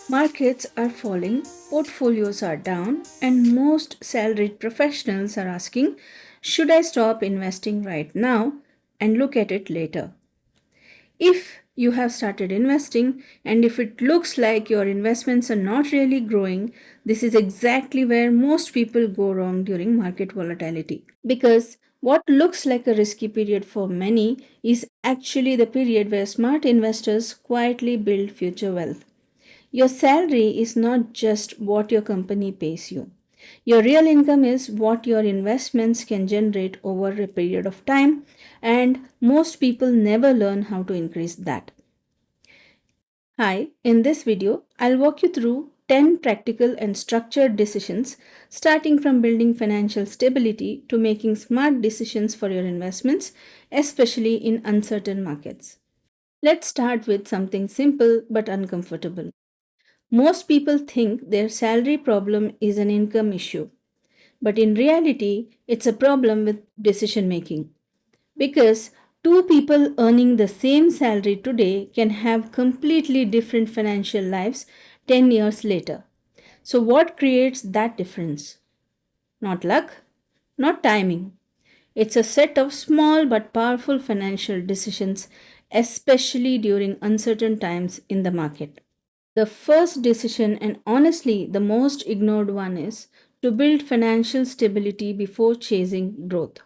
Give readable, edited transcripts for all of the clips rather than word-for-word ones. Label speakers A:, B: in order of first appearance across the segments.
A: Markets are falling, portfolios are down, and most salaried professionals are asking, should I stop investing right now and look at it later? If you have started investing and if it looks like your investments are not really growing, this is exactly where most people go wrong during market volatility. Because what looks like a risky period for many is actually the period where smart investors quietly build future wealth. Your salary is not just what your company pays you. Your real income is what your investments can generate over a period of time, and most people never learn how to increase that. Hi, in this video, I'll walk you through 10 practical and structured decisions, starting from building financial stability to making smart decisions for your investments, especially in uncertain markets. Let's start with something simple but uncomfortable. Most people think their salary problem is an income issue, but in reality, it's a problem with decision making. Because two people earning the same salary today can have completely different financial lives 10 years later. So, what creates that difference? Not luck, not timing. It's a set of small but powerful financial decisions, especially during uncertain times in the market. The first decision, and honestly the most ignored one, is to build financial stability before chasing growth.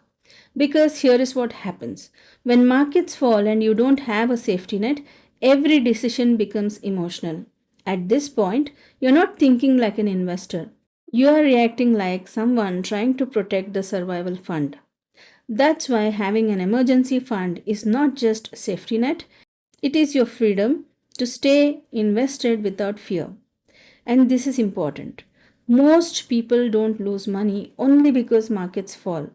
A: Because here is what happens when markets fall and you don't have a safety net, every decision becomes emotional. At this point, you're not thinking like an investor, you are reacting like someone trying to protect the survival fund. That's why having an emergency fund is not just a safety net, it is your freedom to stay invested without fear. And this is important. Most people don't lose money only because markets fall.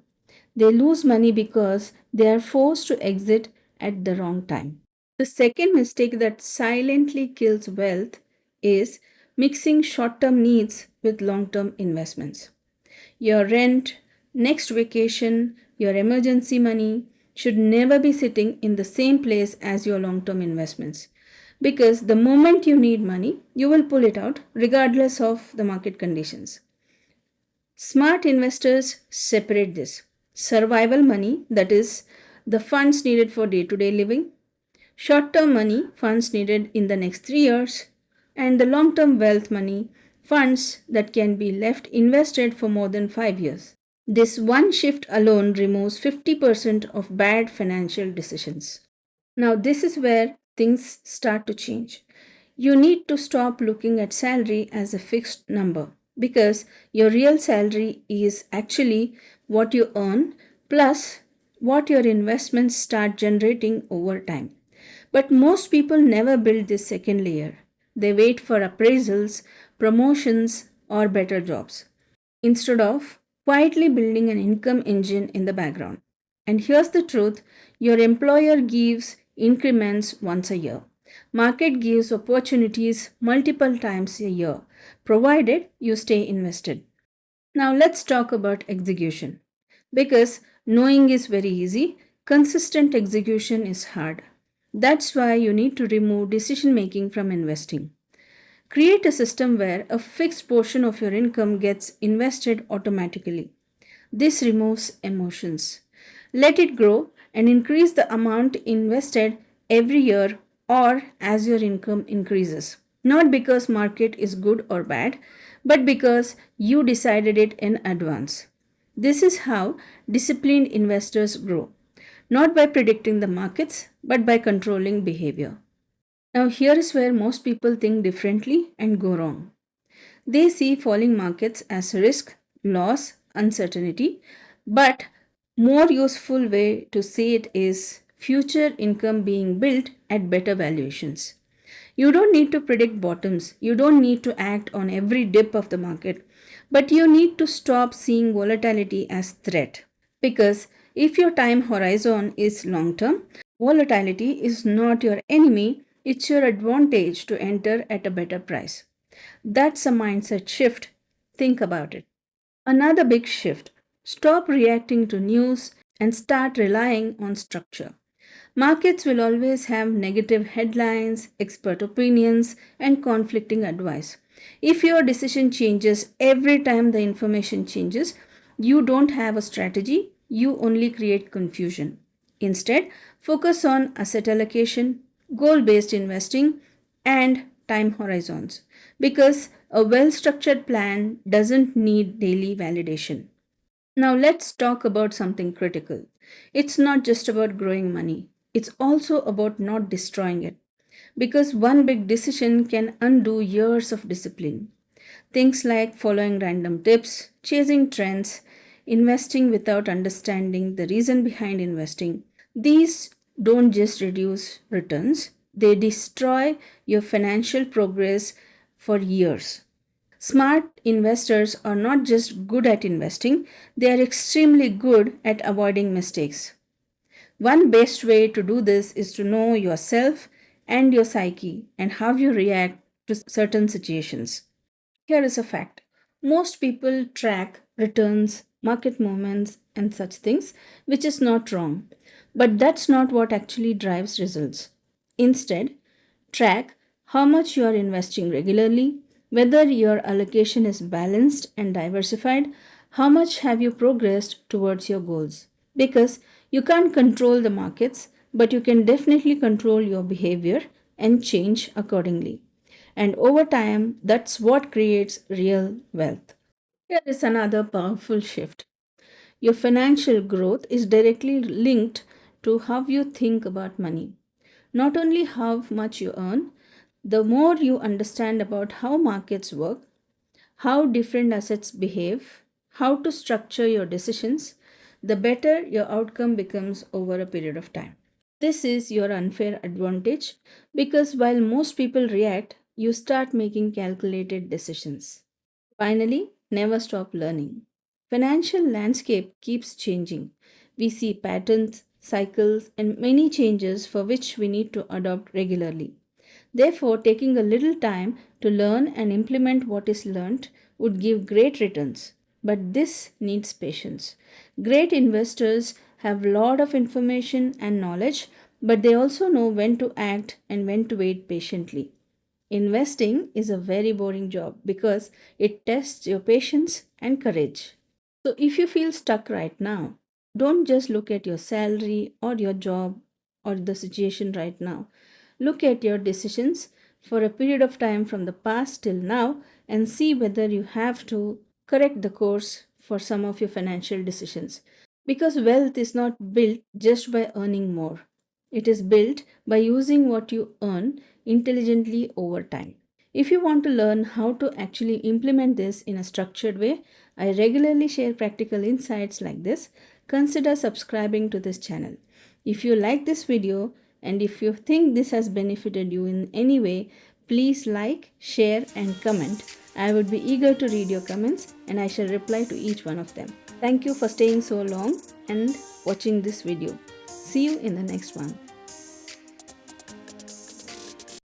A: They lose money because they are forced to exit at the wrong time. The second mistake that silently kills wealth is mixing short term needs with long term investments. Your rent, next vacation, your emergency money should never be sitting in the same place as your long term investments. Because the moment you need money, you will pull it out regardless of the market conditions. Smart investors separate this survival money, that is, the funds needed for day to day living, short term money, funds needed in the next 3 years, and the long term wealth money, funds that can be left invested for more than 5 years. This one shift alone removes 50% of bad financial decisions. Now, this is where things start to change. You need to stop looking at salary as a fixed number because your real salary is actually what you earn plus what your investments start generating over time. But most people never build this second layer. They wait for appraisals, promotions, or better jobs instead of quietly building an income engine in the background. And here's the truth, your employer gives increments once a year. Market gives opportunities multiple times a year, provided you stay invested. Now let's talk about execution. Because knowing is very easy, consistent execution is hard. That's why you need to remove decision making from investing. Create a system where a fixed portion of your income gets invested automatically. This removes emotions. Let it grow and increase the amount invested every year or as your income increases. Not because market is good or bad, but because you decided it in advance. This is how disciplined investors grow, not by predicting the markets, but by controlling behavior. Now, here is where most people think differently and go wrong. They see falling markets as risk, loss, uncertainty, but more useful way to see it is future income being built at better valuations. You don't need to predict bottoms. You don't need to act on every dip of the market, but you need to stop seeing volatility as threat. Because if your time horizon is long term, volatility is not your enemy, it's your advantage to enter at a better price. That's a mindset shift. Think about it. Another big shift. Stop reacting to news and start relying on structure. Markets will always have negative headlines, expert opinions, and conflicting advice. If your decision changes every time the information changes, you don't have a strategy, you only create confusion. Instead, focus on asset allocation, goal based investing, and time horizons because a well structured plan doesn't need daily validation. Now, let's talk about something critical. It's not just about growing money, it's also about not destroying it. Because one big decision can undo years of discipline. Things like following random tips, chasing trends, investing without understanding the reason behind investing. These don't just reduce returns, they destroy your financial progress for years. Smart investors are not just good at investing, they are extremely good at avoiding mistakes. One best way to do this is to know yourself and your psyche and how you react to certain situations. Here is a fact: most people track returns, market movements, and such things, which is not wrong. But that's not what actually drives results. Instead, track how much you are investing regularly, whether your allocation is balanced and diversified, how much have you progressed towards your goals. Because you can't control the markets, but you can definitely control your behavior and change accordingly. And over time, that's what creates real wealth. Here is another powerful shift. Your financial growth is directly linked to how you think about money. Not only how much you earn, the more you understand about how markets work, how different assets behave, how to structure your decisions, the better your outcome becomes over a period of time. This is your unfair advantage because while most people react, you start making calculated decisions. Finally, never stop learning. Financial landscape keeps changing. We see patterns, cycles, and many changes for which we need to adopt regularly. Therefore, taking a little time to learn and implement what is learned would give great returns. But this needs patience. Great investors have a lot of information and knowledge, but they also know when to act and when to wait patiently. Investing is a very boring job because it tests your patience and courage. So, if you feel stuck right now, don't just look at your salary or your job or the situation right now. Look at your decisions for a period of time from the past till now and see whether you have to correct the course for some of your financial decisions. Because wealth is not built just by earning more, it is built by using what you earn intelligently over time. If you want to learn how to actually implement this in a structured way, I regularly share practical insights like this. Consider subscribing to this channel. If you like this video and if you think this has benefited you in any way, please like, share, and comment. I would be eager to read your comments and I shall reply to each one of them. Thank you for staying so long and watching this video. See you in the next one.